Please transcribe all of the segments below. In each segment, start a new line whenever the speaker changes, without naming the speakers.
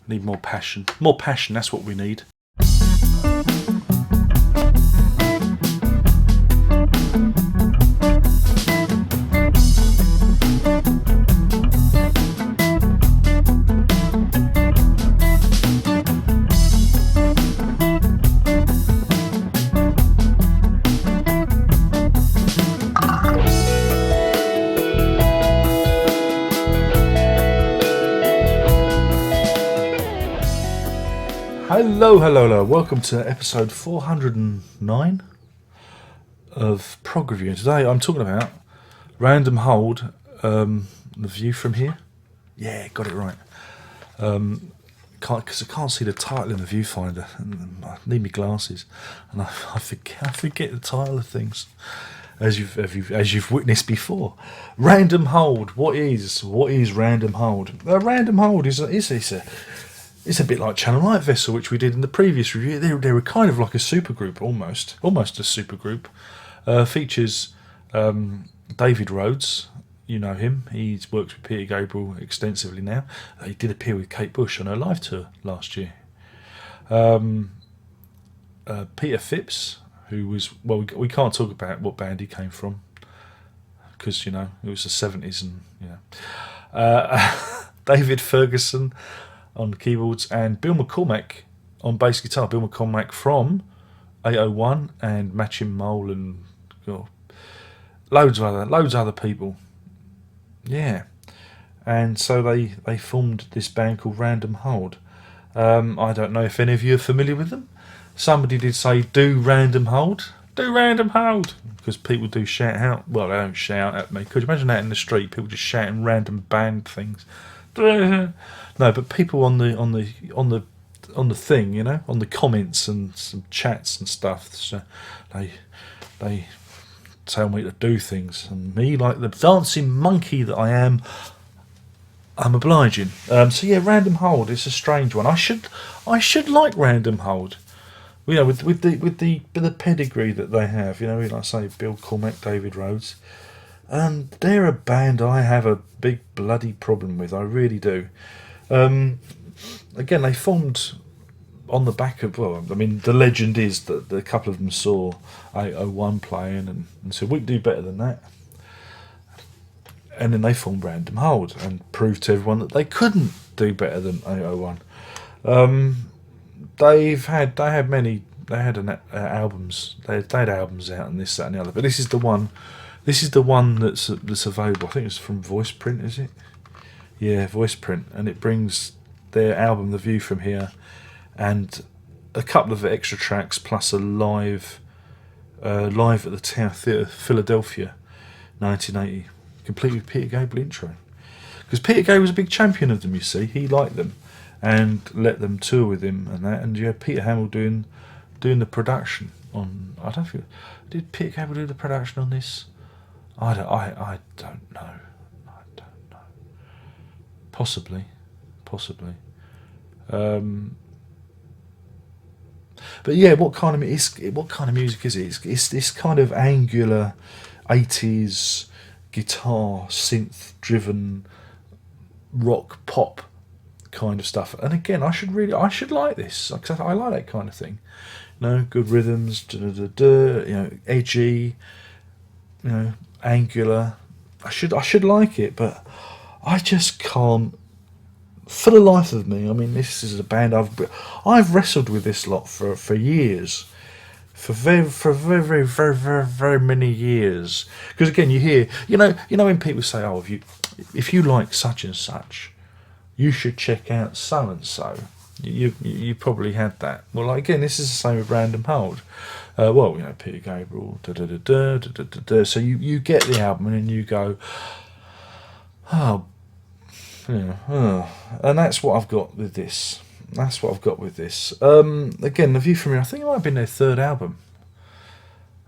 Need more passion. More passion, that's what we need. Hello. Welcome to episode 409 of Prog Review. And today I'm talking about Random Hold, the view from here. Yeah, got it right. Because I can't see the title in the viewfinder. And I need my glasses, and I forget the title of things, as you've witnessed before. Random Hold. What is Random Hold? Random Hold it's a bit like Channel Light Vessel, which we did in the previous review. They were kind of like a supergroup, almost a supergroup. Features David Rhodes, you know him. He's worked with Peter Gabriel extensively now. He did appear with Kate Bush on her live tour last year. Peter Phipps, who was, well, we can't talk about what band he came from, because, it was the 70s, and, David Ferguson on the keyboards, and Bill McCormack on bass guitar. Bill McCormack from 801 and Matching Mole, and loads of other people. Yeah, and so they formed this band called Random Hold. I don't know if any of you are familiar with them. Somebody did say, do Random Hold, because people do shout out. Well, they don't shout at me. Could you imagine that in the street? People just shouting random band things. No, but people on the thing, on the comments and some chats and stuff, so they tell me to do things, and me, like the dancing monkey that I am, I'm obliging. So yeah, Random Hold is a strange one. I should like Random Hold. With the pedigree that they have. Like I say, Bill Cormack, David Rhodes. And they're a band I have a big bloody problem with. I really do. Again, they formed on the back of, the legend is that a couple of them saw 801 playing and said, we can do better than that. And then they formed Random Hold and proved to everyone that they couldn't do better than 801. They had albums. They had albums out and this, that, and the other. But this is the one. This is the one that's available. I think it's from Voiceprint, is it? Yeah, Voiceprint, and it brings their album, The View from Here, and a couple of extra tracks plus a live at the Tower Theatre, Philadelphia, 1980, complete with Peter Gabriel intro. Because Peter Gabriel was a big champion of them. You see, he liked them and let them tour with him and that. And you had Peter Hamill doing the production on. I don't think did Peter Gabriel do the production on this. I don't know. Possibly. But yeah, what kind of music is it? It's this kind of angular 80s guitar synth driven rock pop kind of stuff. And again, I should like this. I like that kind of thing. Good rhythms, edgy, angular. I should like it, but I just can't for the life of me. This is a band I've wrestled with this lot for years, for very many years. Because again, you hear when people say, "Oh, if you like such and such, you should check out so and so." You probably had that. Well, again, this is the same with Random Hold. Peter Gabriel, so you get the album and then you go, and that's what I've got with this. Again, The View from Here, I think it might have been their third album,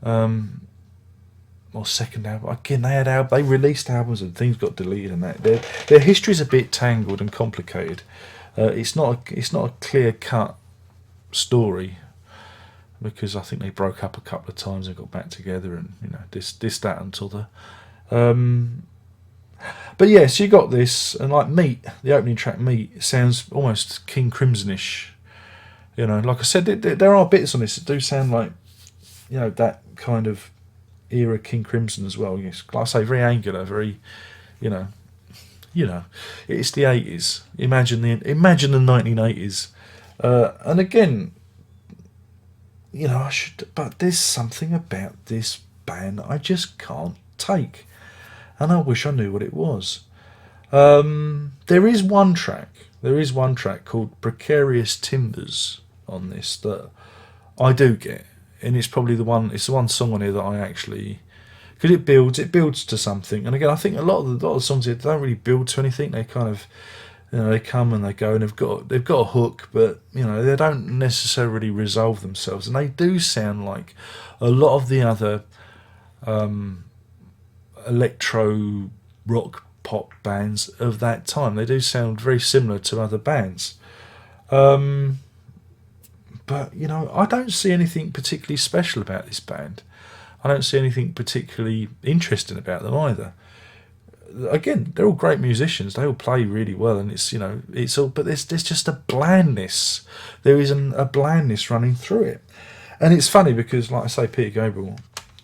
or second album. Again, they released albums and things got deleted and that. Their history's a bit tangled and complicated. It's not a clear cut story, because I think they broke up a couple of times and got back together, and this, that, and t'other. But yes, you got this, and like Meat, the opening track Meat, sounds almost King Crimsonish. You know, like I said, there are bits on this that do sound like, you know, that kind of era King Crimson as well. Yes, like I say, very angular, very, you know, it's the 80s. Imagine the 1980s, and again, you know, but there's something about this band I just can't take, and I wish I knew what it was. There is one track. There is one track called "Precarious Timbers" on this that I do get, and it's probably the one. It's the one song on here that I actually, because it builds to something. And again, I think a lot of the songs here don't really build to anything. They kind of, you know, they come and they go, and they've got a hook, but you know, they don't necessarily resolve themselves, and they do sound like a lot of the other electro rock pop bands of that time. They do sound very similar to other bands. But, you know, I don't see anything particularly special about this band. I don't see anything particularly interesting about them either. Again, they're all great musicians. They all play really well, and it's, you know, it's all. But there's just a blandness. There is a blandness running through it, and it's funny because, like I say, Peter Gabriel,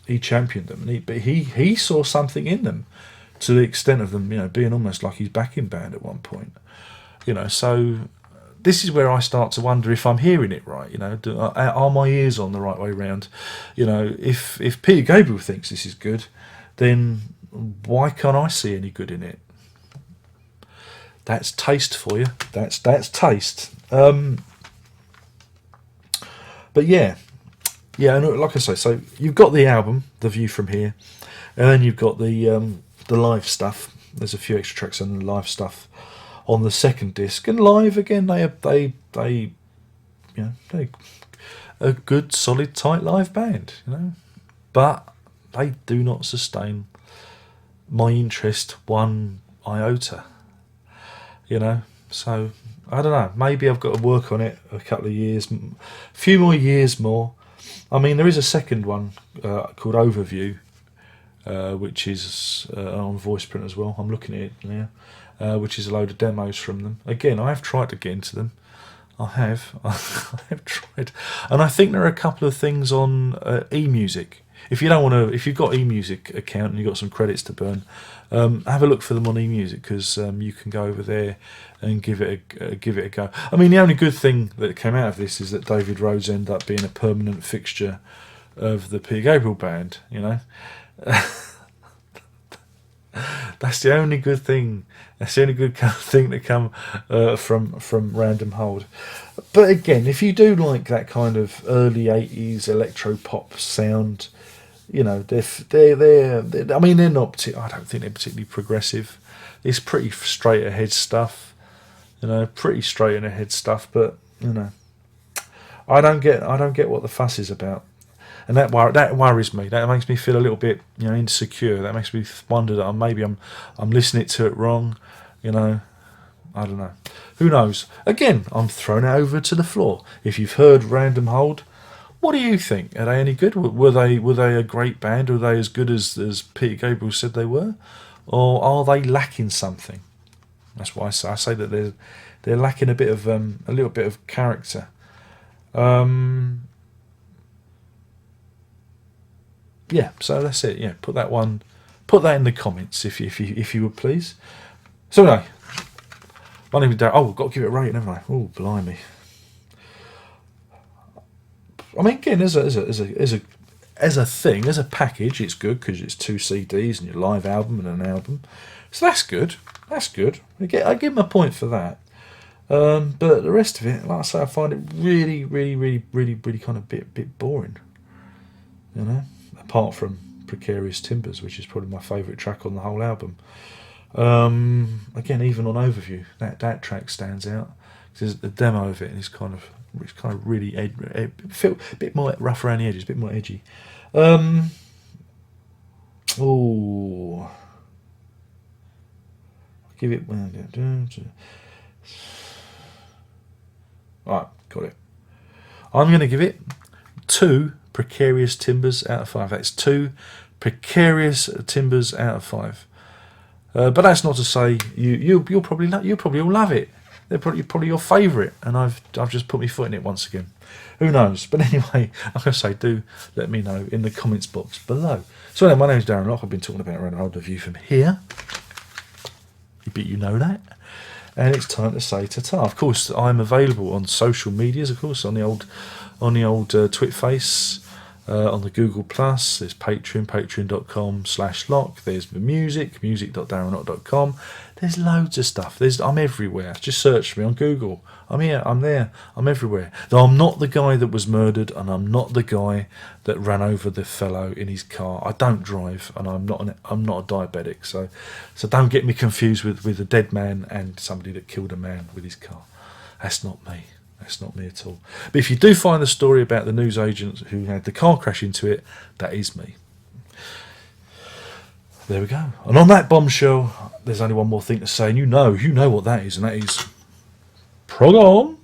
he championed them, but he saw something in them, to the extent of them, you know, being almost like his backing band at one point. You know, so this is where I start to wonder if I'm hearing it right. You know, are my ears on the right way round? You know, if Peter Gabriel thinks this is good, then why can't I see any good in it? That's taste for you. That's taste. But yeah, and like I say, so you've got the album, The View From Here, and then you've got the live stuff. There's a few extra tracks on the live stuff on the second disc, and live again they you know, they a good solid tight live band, you know, but they do not sustain my interest one iota, you know. So I don't know, maybe I've got to work on it a couple of years, a few more years more. I mean, there is a second one called Overview, which is on voice print as well. I'm looking at it now, which is a load of demos from them. Again, I have tried to get into them. I have tried, and I think there are a couple of things on eMusic. If you don't want to, if you've got eMusic account and you've got some credits to burn, have a look for them on eMusic, because you can go over there and give it a go. I mean, the only good thing that came out of this is that David Rhodes ended up being a permanent fixture of the Peter Gabriel band. You know, that's the only good thing. That's the only good thing that come from Random Hold. But again, if you do like that kind of early '80s electro pop sound, you know, they're I mean, they're not. I don't think they're particularly progressive. It's pretty straight ahead stuff, you know, pretty straight ahead stuff. But you know, I don't get what the fuss is about, and that worries me. That makes me feel a little bit, you know, insecure. That makes me wonder that maybe I'm listening to it wrong. You know, I don't know. Who knows? Again, I'm throwing it over to the floor. If you've heard Random Hold, what do you think? Are they any good? Were they a great band? Were they as good as Peter Gabriel said they were, or are they lacking something? That's why I say that they're lacking a little bit of character. Yeah, so that's it. Yeah, put that in the comments if you would please. So anyway, my name is Darren. Oh, I've got to give it a rating, haven't I? Oh, blimey. I mean, again, as a thing, as a package, it's good because it's 2 CDs and your live album and an album. So that's good. That's good. I give them a point for that. But the rest of it, like I say, I find it really, really, really, really, really kind of bit boring. You know, apart from Precarious Timbers, which is probably my favourite track on the whole album. Again, even on Overview, that track stands out because the demo of it is kind of really feel a bit more rough around the edges, a bit more edgy. Oh, give it. Right, got it. I'm going to give it 2 Precarious Timbers out of 5. That's 2 Precarious Timbers out of 5. But that's not to say you'll probably all love it. They're probably your favourite, and I've just put my foot in it once again. Who knows? But anyway, like I say, do let me know in the comments box below. So anyway, my name's Darren Locke. I've been talking about around older view from here. But you know that. And it's time to say ta-ta. Of course, I'm available on social medias, of course, on the old Twitface, on the Google Plus. There's Patreon, patreon.com/lock. There's the music.darrenlock.com. There's loads of stuff. I'm everywhere. Just search for me on Google. I'm here, I'm there, I'm everywhere. Though I'm not the guy that was murdered, and I'm not the guy that ran over the fellow in his car. I don't drive, and I'm not a diabetic. So don't get me confused with a dead man and somebody that killed a man with his car. That's not me. That's not me at all. But if you do find the story about the newsagent who had the car crash into it, that is me. There we go. And on that bombshell, there's only one more thing to say, and you know what that is, and that is prog on.